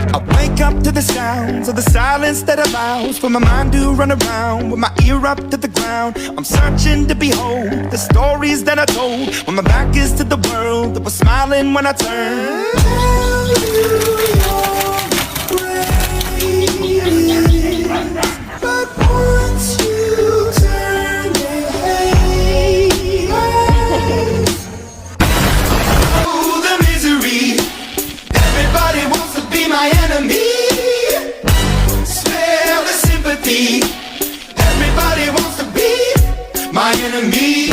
I wake up to the sounds of the silence that allows for my mind to run around with my ear up to the ground. I'm searching to behold the stories that I told when my back is to the world that was smiling when I turned. But once you turn your head, oh, the misery. Everybody wants to be my enemy. Smell the sympathy. Everybody wants to be my enemy.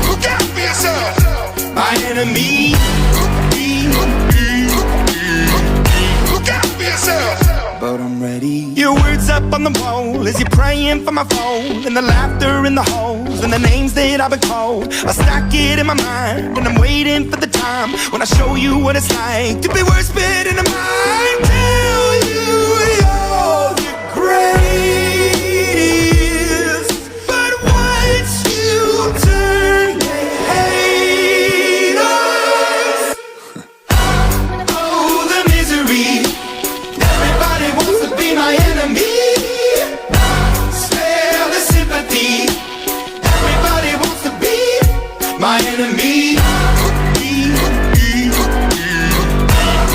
Look out for yourself. My enemy. Look out for yourself. But I'm ready. Your words up on the wall as you're praying for my phone, and the laughter in the holes and the names that I've been called. I stack it in my mind and I'm waiting for the time when I show you what it's like to be worse fit in the mind. Tell you you're the greatest, but once you turn they hate us. Oh, the misery. Everybody wants to be my enemy. Spare the sympathy. Everybody wants to be my enemy.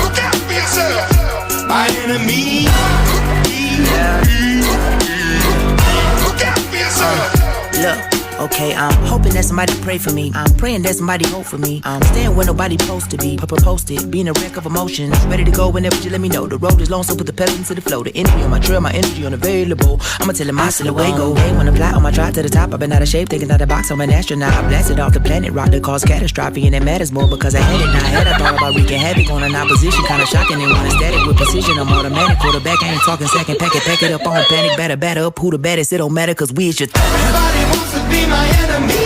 Look out for yourself. My enemy. Look out for yourself. Look, okay, I'm hoping that somebody pray for me. I'm praying that somebody hope for me. I'm staying where nobody supposed to be. Posted, being a wreck of emotions. Ready to go whenever you let me know. The road is long, so put the pedal into the flow. The energy on my trail, my energy unavailable. I'ma tell him my silhouette go. They wanna fly on my drive to the top. I've been out of shape, thinking out the box. I'm an astronaut. I blasted off the planet rock that caused catastrophe, and it matters more because I had it. Now I had I thought about wreaking havoc on an opposition, kinda shocking and wanna static with precision. I'm automatic quarterback. I ain't talking second. Pack it up on panic. Batter up. Who the baddest? It don't matter, cause we is your Everybody wants to be my enemy.